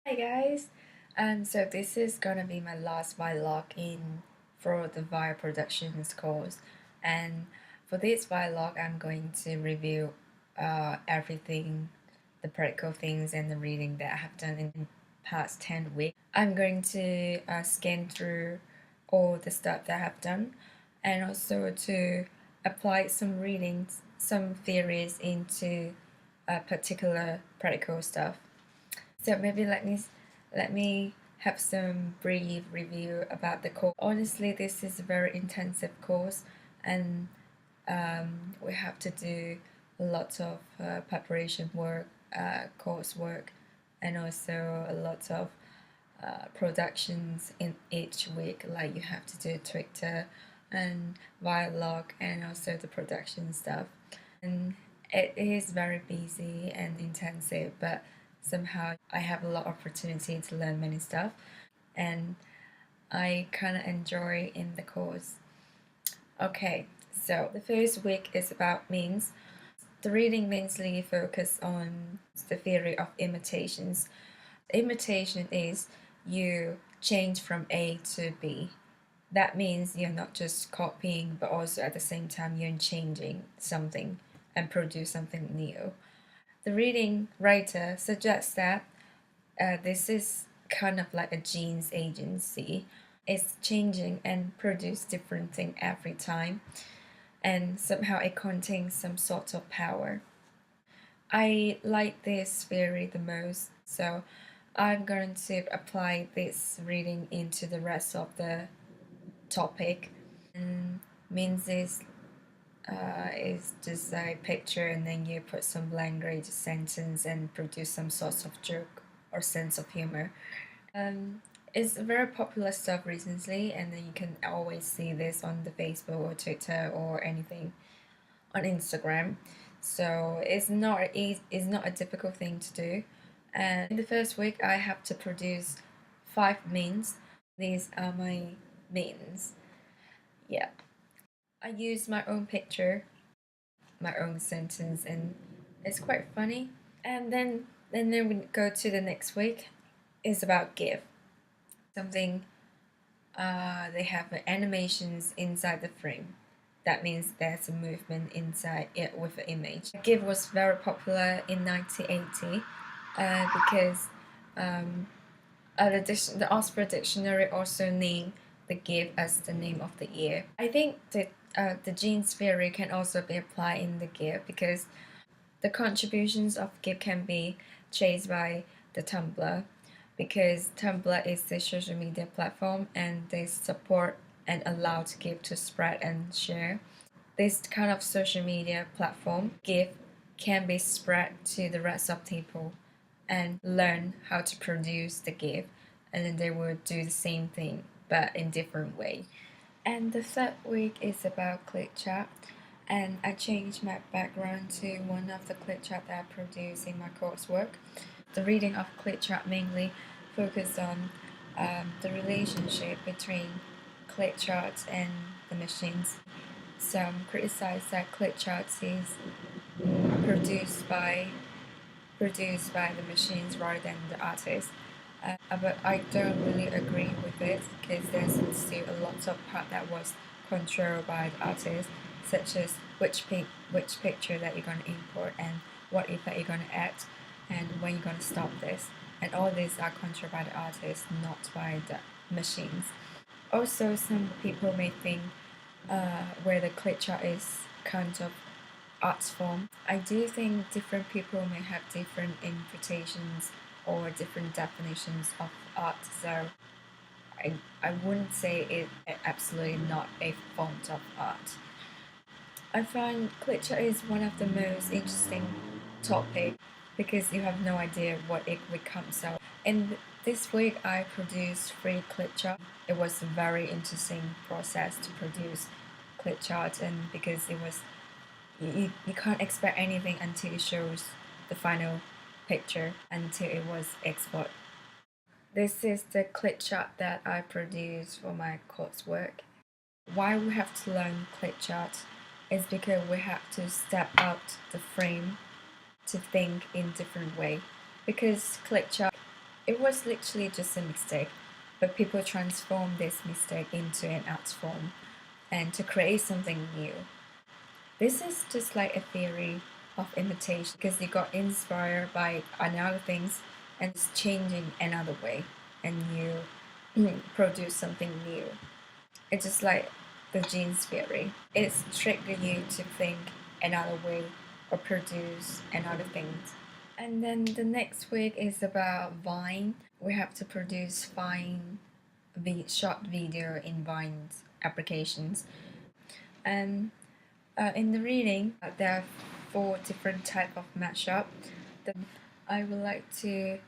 Hi guys, so this is gonna be my last vlog in for the Via Productions course, and for this vlog I'm going to review everything, the practical things and the reading that I have done in the past 10 weeks. I'm going to scan through all the stuff that I have done, and also to apply some readings, some theories into particular practical stuff. So maybe let me have some brief review about the course. Honestly, this is a very intensive course, and we have to do a lot of preparation work, coursework, and also a lot of productions in each week. Like you have to do Twitter and vlog, and also the production stuff. And it is very busy and intensive, but somehow I have a lot of opportunity to learn many stuff, and I kind of enjoy in the course. Okay, so the first week is about means. The reading mainly focus on the theory of imitations. The imitation is you change from A to B. That means you're not just copying, but also at the same time you're changing something and produce something new. The reading writer suggests that this is kind of like a genes agency. It's changing and produce different thing every time, and somehow it contains some sort of power. I like this theory the most, so I'm going to apply this reading into the rest of the topic. And means is just a picture, and then you put some language sentence and produce some sort of joke or sense of humor. It's very popular stuff recently, and then you can always see this on the Facebook or Twitter or anything on Instagram. So it's not a difficult thing to do. And in the first week, I have to produce 5 memes. These are my memes. Yeah, I use my own picture, my own sentence, and it's quite funny. And then we go to the next week. It's about GIF. Something they have animations inside the frame. That means there's a movement inside it with an image. GIF was very popular in 1980 because the Oxford Dictionary also named the GIF as the name of the year. I think that the genes theory can also be applied in the GIF because the contributions of GIF can be traced by the Tumblr, because Tumblr is the social media platform and they support and allow GIF to spread and share. This kind of social media platform, GIF, can be spread to the rest of people and learn how to produce the GIF, and then they will do the same thing but in different way. And the third week is about ClickChat, and I changed my background to one of the ClickChat that I produce in my coursework. The reading of ClickChat mainly focused on the relationship between ClickChat and the machines. Some criticize that ClickChat is produced by the machines rather than the artist. But I don't really agree with it because there's still a lot of part that was controlled by the artist, such as which picture that you're going to import and what effect you're going to add and when you're going to stop this. And all these are controlled by the artist, not by the machines. Also, some people may think where the ClickChat is kind of art form. I do think different people may have different interpretations or different definitions of art, so I wouldn't say it absolutely not a form of art. I find ClickChat is one of the most interesting topic because you have no idea what it becomes out. And this week I produced 3 ClickChat. It was a very interesting process to produce ClickChat, and because it was you can't expect anything until it shows the final picture, until it was exported. This is the ClickChat that I produced for my coursework. Why we have to learn ClickChat is because we have to step out the frame to think in different way. Because ClickChat It was literally just a mistake, but people transform this mistake into an art form and to create something new. This is just like a theory of imitation because you got inspired by another things and it's changing another way and you produce something new. It's just like the genes theory. It's trigger you to think another way or produce another things. And then the next week is about Vine. We have to produce Vine short video in Vine's applications. And in the reading, there are 4 different type of mashup. I would like to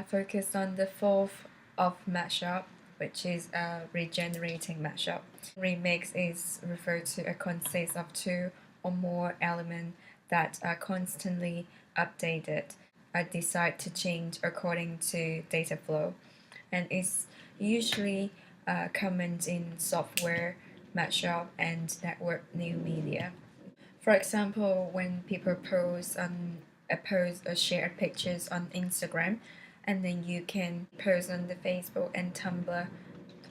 focus on the 4th of mashup, which is a regenerating mashup. Remix is referred to a consists of 2 or more elements that are constantly updated. I decide to change according to data flow, and it's usually common in software mashup and network new media. For example, when people post or share pictures on Instagram, and then you can post on the Facebook and Tumblr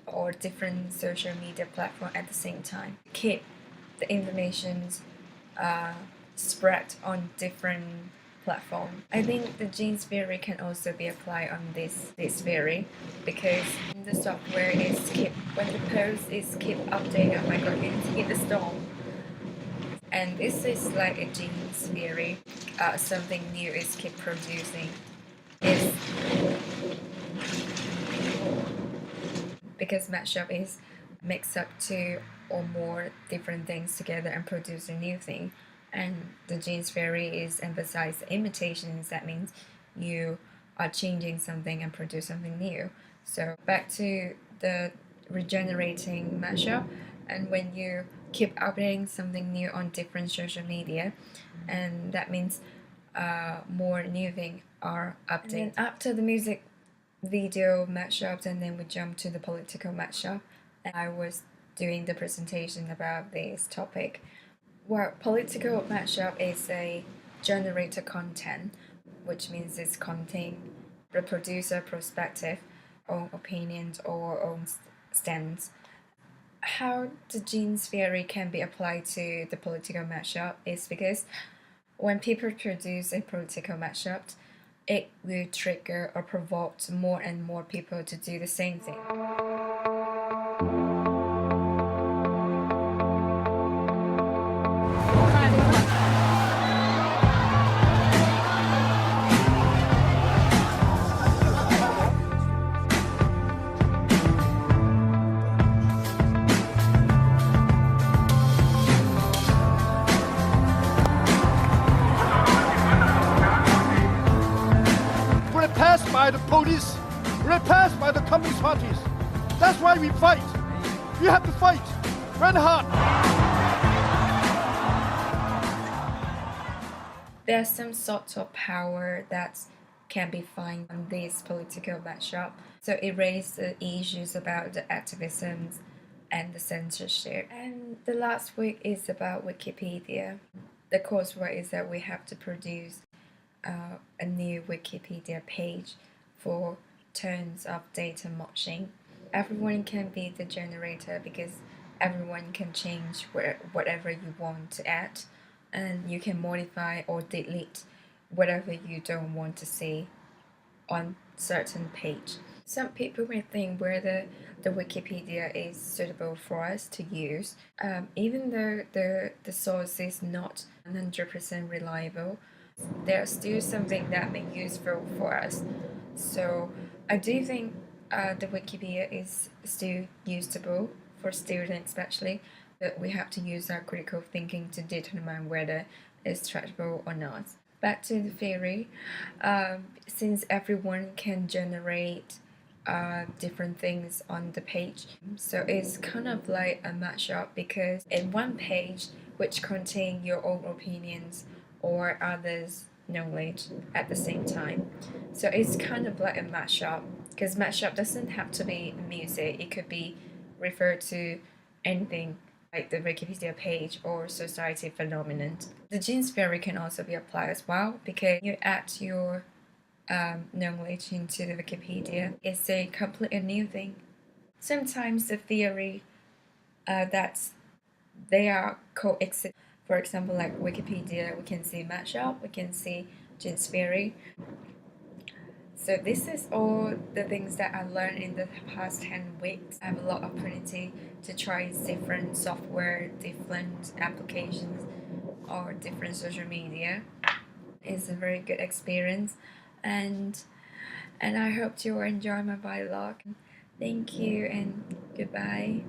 or different social media platform at the same time. Keep the information spread on different platform. I think the genes theory can also be applied on this theory because the software is when the post is keep updated. Oh my god, it's hit the storm. And this is like a genes theory. Something new is keep producing. Is because mashup is mix up 2 or more different things together and produce a new thing. And the genes theory is emphasize imitations. That means you are changing something and produce something new. So back to the regenerating mashup, and when you keep updating something new on different social media, and that means more new things are updated. And then after the music video mashups, and then we jump to the political mashup. And I was doing the presentation about this topic. Well, political mashup is a generated content, which means it's contain the producer perspective, own opinions, or own stance. How the genes theory can be applied to the political mashup is because when people produce a political mashup, it will trigger or provoke more and more people to do the same thing. Repressed by the police, repressed by the communist parties. That's why we fight. You have to fight very hard. There's some sort of power that can be found on this political mashup. So it raised the issues about the activism and the censorship. And the last week is about Wikipedia. The coursework is that we have to produce a new Wikipedia page for terms of data moshing. Everyone can be the generator because everyone can change whatever you want to add, and you can modify or delete whatever you don't want to see on certain page. Some people may think whether the Wikipedia is suitable for us to use, even though the source is not 100% reliable. There's still something that may be useful for us. So I do think the Wikipedia is still usable for students especially, but we have to use our critical thinking to determine whether it's tractable or not. Back to the theory, since everyone can generate different things on the page, so it's kind of like a mashup because in one page which contain your own opinions or others' knowledge at the same time. So it's kind of like a mashup because mashup doesn't have to be music, it could be referred to anything like the Wikipedia page or society phenomenon. The genes theory can also be applied as well because you add your knowledge into the Wikipedia. It's a completely new thing. Sometimes the theory that they are coexist. For example, like Wikipedia, we can see matchup, we can see Jane's theory. So this is all the things that I learned in the past 10 weeks. I have a lot of opportunity to try different software, different applications, or different social media. It's a very good experience, and I hope you enjoy my vlog. Thank you and goodbye.